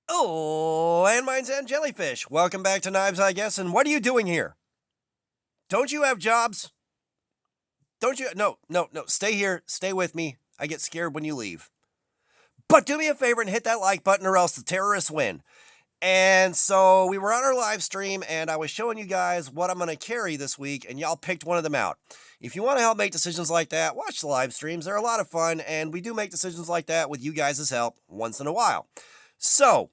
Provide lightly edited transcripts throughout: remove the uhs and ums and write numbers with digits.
Oh, landmines and jellyfish. Welcome back to Knives, I guess. And what are you doing here? Don't you have jobs? Don't you? No, no, no. Stay here. Stay with me. I get scared when you leave. But do me a favor and hit that like button or else the terrorists win. And so we were on our live stream and I was showing you guys what I'm going to carry this week and y'all picked one of them out. If you want to help make decisions like that, watch the live streams. They're a lot of fun and we do make decisions like that with you guys' help once in a while. So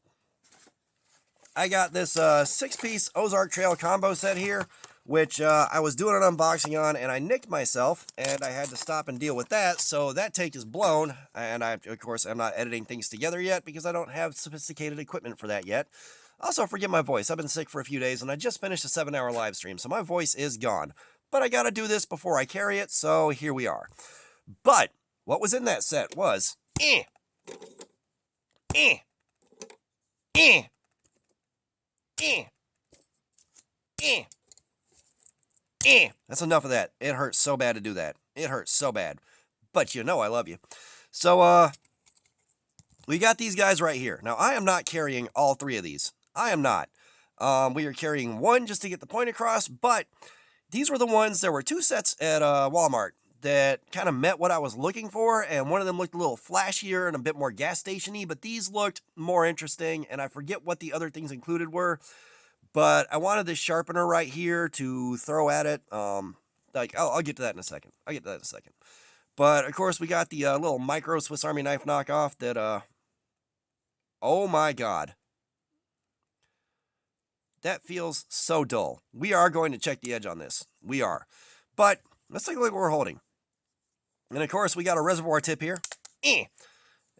I got this 6-piece Ozark Trail combo set here, which I was doing an unboxing on, and I nicked myself, and I had to stop and deal with that, so that take is blown, and of course, I'm not editing things together yet because I don't have sophisticated equipment for that yet. Also, forgive my voice. I've been sick for a few days, and I just finished a 7-hour live stream, so my voice is gone. But I gotta do this before I carry it, so here we are. But what was in that set was eh, eh, eh, eh, eh, eh. That's enough of that. It hurts so bad to do that. It hurts so bad. But you know I love you. So, we got these guys right here. Now, I am not carrying all three of these. I am not. We are carrying one just to get the point across, but these were the ones, there were two sets at Walmart that kind of met what I was looking for, and one of them looked a little flashier and a bit more gas station-y, but these looked more interesting, and I forget what the other things included were, but I wanted this sharpener right here to throw at it. I'll get to that in a second. But, of course, we got the little micro Swiss Army knife knockoff that, oh my God. That feels so dull. We are going to check the edge on this. We are. But let's take a look at what we're holding. And of course, we got a reservoir tip here.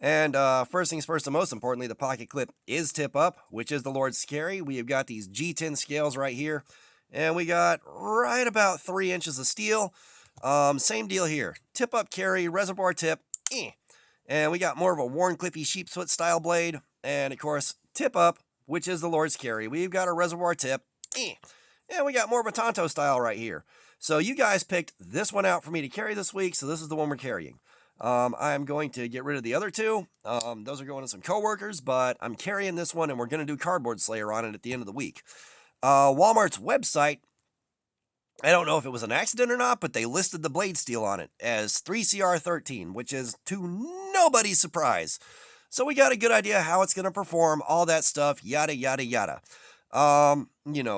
And first things first, and most importantly, the pocket clip is tip up, which is the Lord's carry. We have got these G10 scales right here. And we got right about 3 inches of steel. Same deal here. Tip up carry, reservoir tip. And we got more of a Warren Cliffy sheepsfoot style blade. And of course, tip up, which is the Lord's carry. We've got a reservoir tip. And we got more of a Tonto style right here. So you guys picked this one out for me to carry this week, so this is the one we're carrying. I'm going to get rid of the other two. Those are going to some coworkers, but I'm carrying this one, and we're going to do Cardboard Slayer on it at the end of the week. Walmart's website, I don't know if it was an accident or not, but they listed the blade steel on it as 3CR13, which is to nobody's surprise. So we got a good idea how it's going to perform, all that stuff, yada, yada, yada.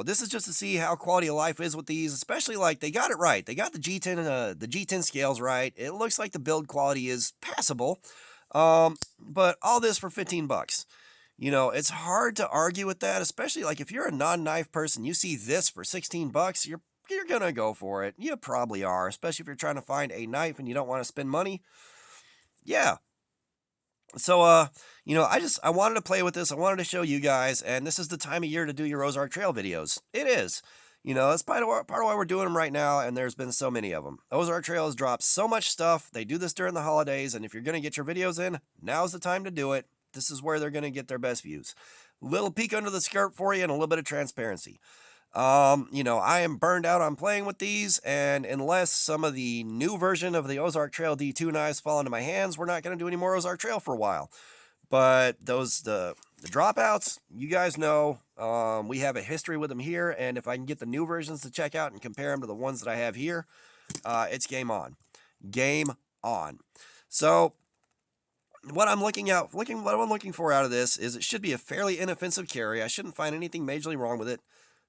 This is just to see how quality of life is with these, especially like they got it right. They got the G10 scales right. It looks like the build quality is passable. But all this for $15. It's hard to argue with that, especially like if you're a non-knife person, you see this for $16, you're going to go for it. You probably are, especially if you're trying to find a knife and you don't want to spend money. Yeah. So, I wanted to play with this. I wanted to show you guys, and this is the time of year to do your Ozark Trail videos. It is. That's part of why we're doing them right now, and there's been so many of them. Ozark Trail has dropped so much stuff. They do this during the holidays, and if you're going to get your videos in, now's the time to do it. This is where they're going to get their best views. Little peek under the skirt for you and a little bit of transparency. I am burned out on playing with these, and unless some of the new version of the Ozark Trail D2 knives fall into my hands, we're not going to do any more Ozark Trail for a while. But the dropouts, you guys know, we have a history with them here, and if I can get the new versions to check out and compare them to the ones that I have here, it's game on. Game on. So, what I'm looking for out of this is it should be a fairly inoffensive carry. I shouldn't find anything majorly wrong with it.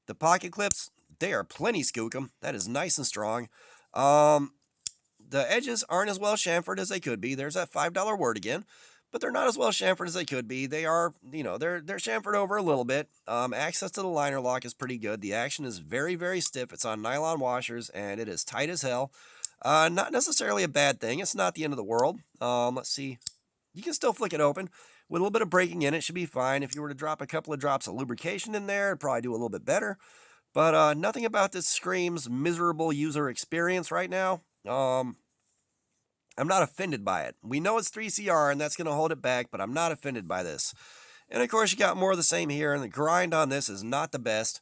The pocket clips, they are plenty skookum. That is nice and strong. The edges aren't as well chamfered as they could be. There's that $5 word again. But they're not as well chamfered as they could be. They are, they're chamfered over a little bit. Access to the liner lock is pretty good. The action is very, very stiff. It's on nylon washers, and it is tight as hell. Not necessarily a bad thing. It's not the end of the world. Let's see. You can still flick it open. With a little bit of breaking in, it should be fine. If you were to drop a couple of drops of lubrication in there, it'd probably do a little bit better. But nothing about this screams miserable user experience right now. I'm not offended by it. We know it's 3CR, and that's going to hold it back, but I'm not offended by this. And, of course, you got more of the same here, and the grind on this is not the best.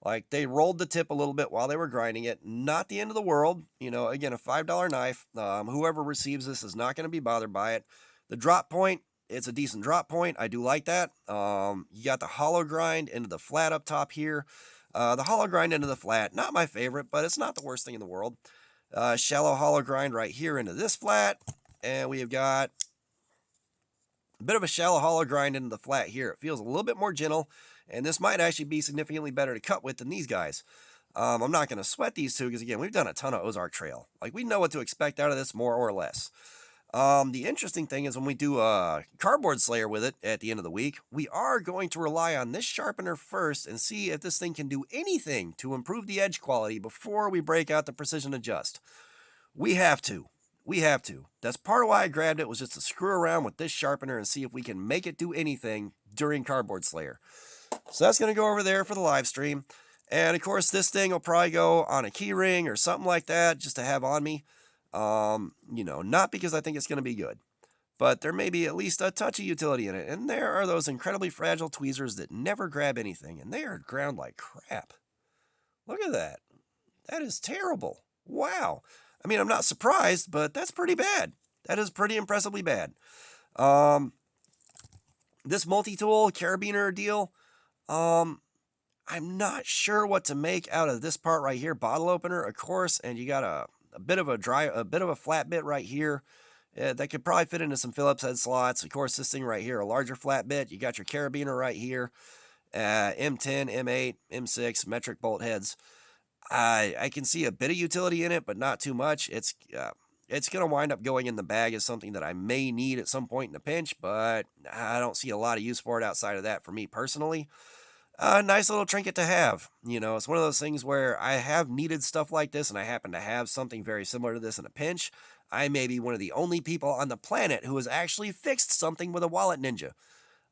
Like, they rolled the tip a little bit while they were grinding it. Not the end of the world. Again, a $5 knife. Whoever receives this is not going to be bothered by it. The drop point, It's a decent drop point. I do like that. You got the hollow grind into the flat up top here. The hollow grind into the flat, not my favorite, but it's not the worst thing in the world. Shallow hollow grind right here into this flat. And we have got a bit of a shallow hollow grind into the flat here. It feels a little bit more gentle, and this might actually be significantly better to cut with than these guys. I'm not going to sweat these two because, again, we've done a ton of Ozark Trail. Like, we know what to expect out of this more or less. The interesting thing is when we do a cardboard slayer with it at the end of the week, we are going to rely on this sharpener first and see if this thing can do anything to improve the edge quality before we break out the precision adjust. We have to. We have to. That's part of why I grabbed it, was just to screw around with this sharpener and see if we can make it do anything during cardboard slayer. So that's going to go over there for the live stream. And of course, this thing will probably go on a key ring or something like that just to have on me. Not because I think it's going to be good, but there may be at least a touch of utility in it. And there are those incredibly fragile tweezers that never grab anything, and they are ground like crap. Look at that. That is terrible. Wow. I mean, I'm not surprised, but that's pretty bad. That is pretty impressively bad. This multi-tool carabiner deal, I'm not sure what to make out of this part right here. Bottle opener, of course, and you got a bit of a flat bit right here that could probably fit into some Phillips head slots. Of course, this thing right here, a larger flat bit. You got your carabiner right here, M10, M8, M6 metric bolt heads. I can see a bit of utility in it, but not too much. It's going to wind up going in the bag as something that I may need at some point in a pinch, but I don't see a lot of use for it outside of that for me personally. A nice little trinket to have. It's one of those things where I have needed stuff like this, and I happen to have something very similar to this in a pinch. I may be one of the only people on the planet who has actually fixed something with a Wallet Ninja.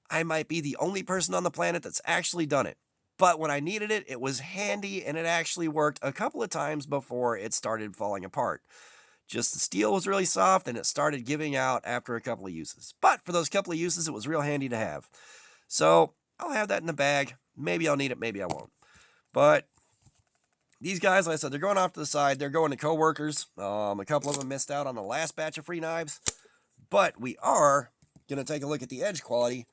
I might be the only person on the planet that's actually done it. But when I needed it, it was handy, and it actually worked a couple of times before it started falling apart. Just the steel was really soft, and it started giving out after a couple of uses. But for those couple of uses, it was real handy to have. So I'll have that in the bag. Maybe I'll need it, maybe I won't. But these guys, like I said, they're going off to the side. They're going to coworkers. A couple of them missed out on the last batch of free knives. But we are going to take a look at the edge quality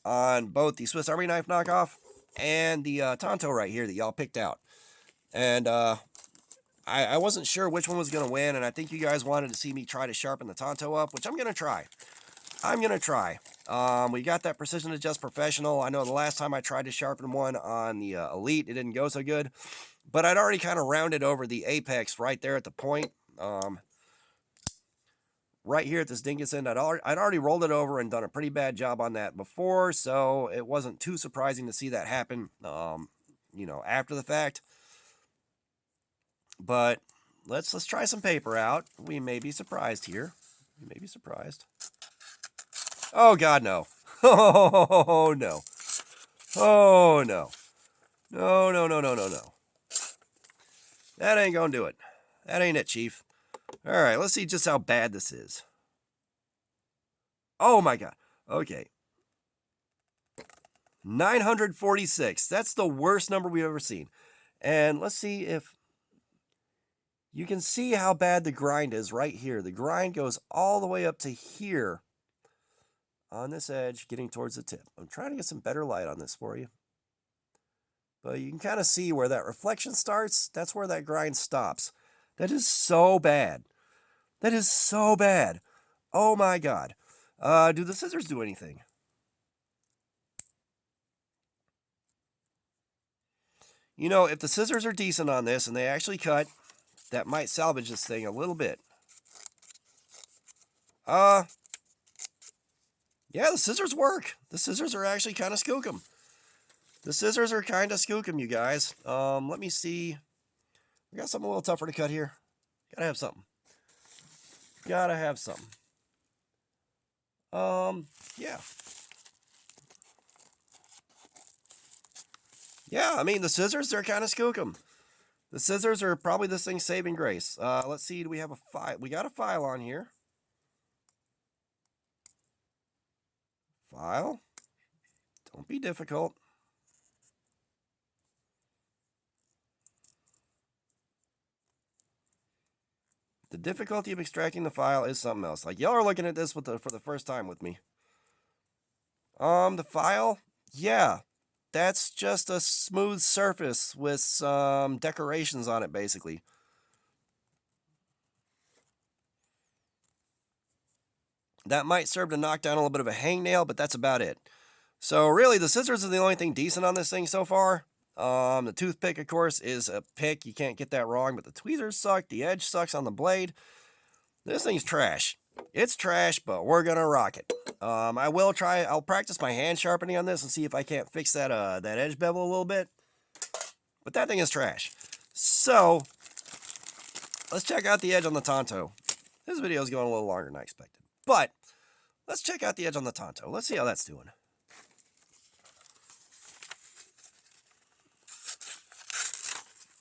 on both the Swiss Army knife knockoff and the Tonto right here that y'all picked out. And I wasn't sure which one was going to win, and I think you guys wanted to see me try to sharpen the Tonto up, which I'm going to try. We got that Precision Adjust Professional. I know the last time I tried to sharpen one on the Elite, it didn't go so good. But I'd already kind of rounded over the apex right there at the point. Right here at this dingus end, I'd already rolled it over and done a pretty bad job on that before, so it wasn't too surprising to see that happen, after the fact. But let's try some paper out. We may be surprised here. We may be surprised. Oh, God, no. Oh, no. Oh, no. No, no, no, no, no, no. That ain't gonna do it. That ain't it, Chief. All right, let's see just how bad this is. Oh, my God. Okay. 946. That's the worst number we've ever seen. And let's see if you can see how bad the grind is right here. The grind goes all the way up to here on this edge, getting towards the tip. I'm trying to get some better light on this for you. But you can kind of see where that reflection starts. That's where that grind stops. That is so bad. That is so bad. Oh my God. Do the scissors do anything? If the scissors are decent on this and they actually cut, that might salvage this thing a little bit. Yeah, the scissors work. The scissors are actually kind of skookum. The scissors are kind of skookum, you guys. Let me see. We got something a little tougher to cut here. Gotta have something. Gotta have something. Yeah. Yeah, I mean, the scissors, they're kind of skookum. The scissors are probably this thing's saving grace. Let's see, do we have a file? We got a file on here. File. Don't be difficult. The difficulty of extracting the file is something else. Like, y'all are looking at this for the first time with me. The file, yeah, that's just a smooth surface with some decorations on it, basically. That might serve to knock down a little bit of a hangnail, but that's about it. So really, the scissors are the only thing decent on this thing so far. The toothpick, of course, is a pick. You can't get that wrong, but the tweezers suck. The edge sucks on the blade. This thing's trash. It's trash, but we're gonna rock it. I'll practice my hand sharpening on this and see if I can't fix that that edge bevel a little bit. But that thing is trash. So let's check out the edge on the Tonto. This video is going a little longer than I expected, but let's check out the edge on the Tonto. Let's see how that's doing.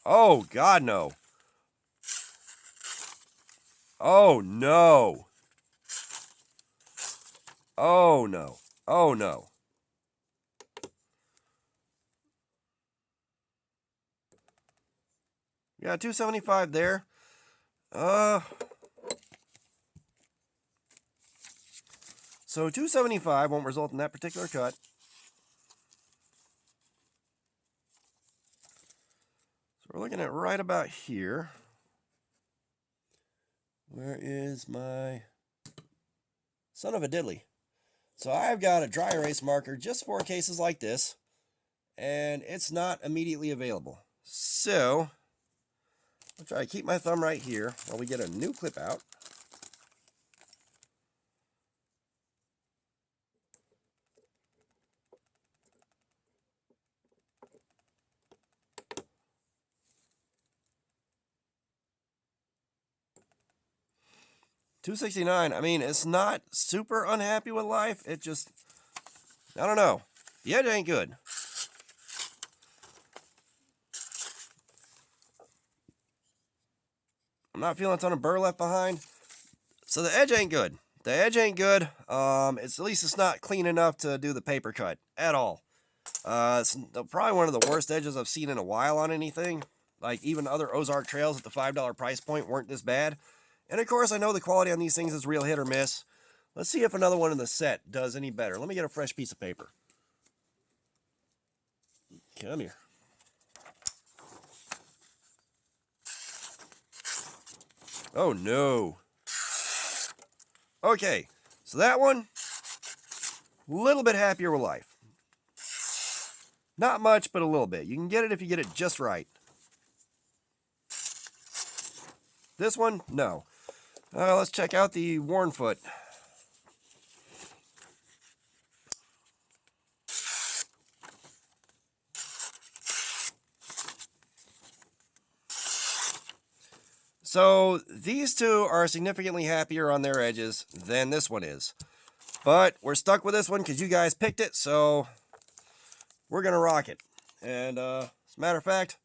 Oh God, no. Oh no. Oh no. Oh no. We got 275 there. So 275 won't result in that particular cut. So we're looking at right about here. Where is my son of a diddly? So I've got a dry erase marker just for cases like this, and it's not immediately available. So I'll try to keep my thumb right here while we get a new clip out. $269. I mean, it's not super unhappy with life. It just, I don't know. The edge ain't good. I'm not feeling a ton of burr left behind. So the edge ain't good. The edge ain't good. At least it's not clean enough to do the paper cut at all. It's probably one of the worst edges I've seen in a while on anything. Like even other Ozark Trails at the $5 price point weren't this bad. And of course, I know the quality on these things is real hit or miss. Let's see if another one in the set does any better. Let me get a fresh piece of paper. Come here. Oh no. Okay, so that one, a little bit happier with life. Not much, but a little bit. You can get it if you get it just right. This one, no. Let's check out the worn foot. So these two are significantly happier on their edges than this one is. But we're stuck with this one because you guys picked it, so we're going to rock it. And as a matter of fact,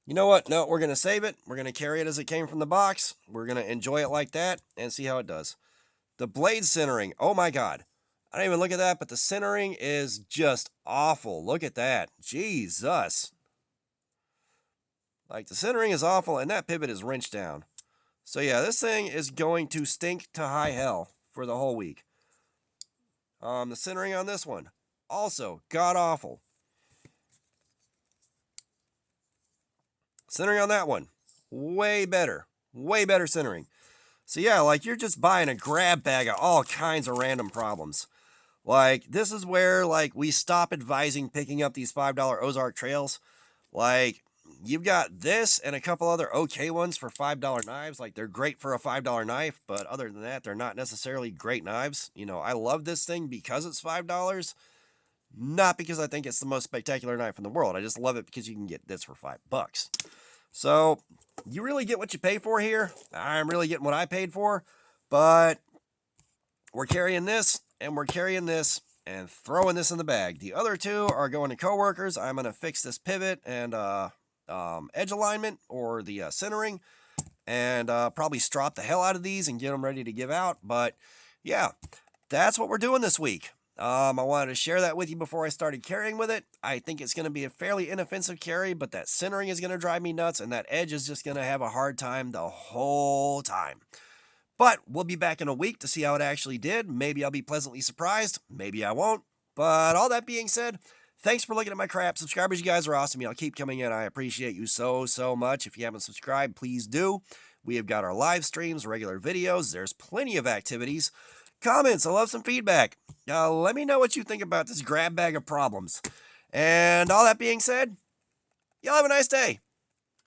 you know what? No, we're going to save it. We're going to carry it as it came from the box. We're going to enjoy it like that and see how it does. The blade centering, oh my God. I didn't even look at that, but the centering is just awful. Look at that. Jesus. Like, the centering is awful, and that pivot is wrenched down. So yeah, this thing is going to stink to high hell for the whole week. The centering on this one, also god-awful. Centering on that one, way better. Way better centering. So yeah, like, you're just buying a grab bag of all kinds of random problems. Like, this is where, like, we stop advising picking up these $5 Ozark Trails. Like, you've got this and a couple other okay ones for $5 knives. Like, they're great for a $5 knife, but other than that, they're not necessarily great knives. You know, I love this thing because it's $5, not because I think it's the most spectacular knife in the world. I just love it because you can get this for $5. So, you really get what you pay for here. I'm really getting what I paid for, but we're carrying this, and we're carrying this, and throwing this in the bag. The other two are going to coworkers. I'm going to fix this pivot and edge alignment, or the centering, and probably strop the hell out of these and get them ready to give out. But yeah, that's what we're doing this week. I wanted to share that with you before I started carrying with it. I think it's going to be a fairly inoffensive carry, but that centering is going to drive me nuts, and that edge is just going to have a hard time the whole time. But we'll be back in a week to see how it actually did. Maybe I'll be pleasantly surprised. Maybe I won't. But all that being said, thanks for looking at my crap. Subscribers, you guys are awesome. Y'all keep coming in. I appreciate you so, so much. If you haven't subscribed, please do. We have got our live streams, regular videos. There's plenty of activities. Comments. I love some feedback. Let me know what you think about this grab bag of problems. And all that being said, y'all have a nice day.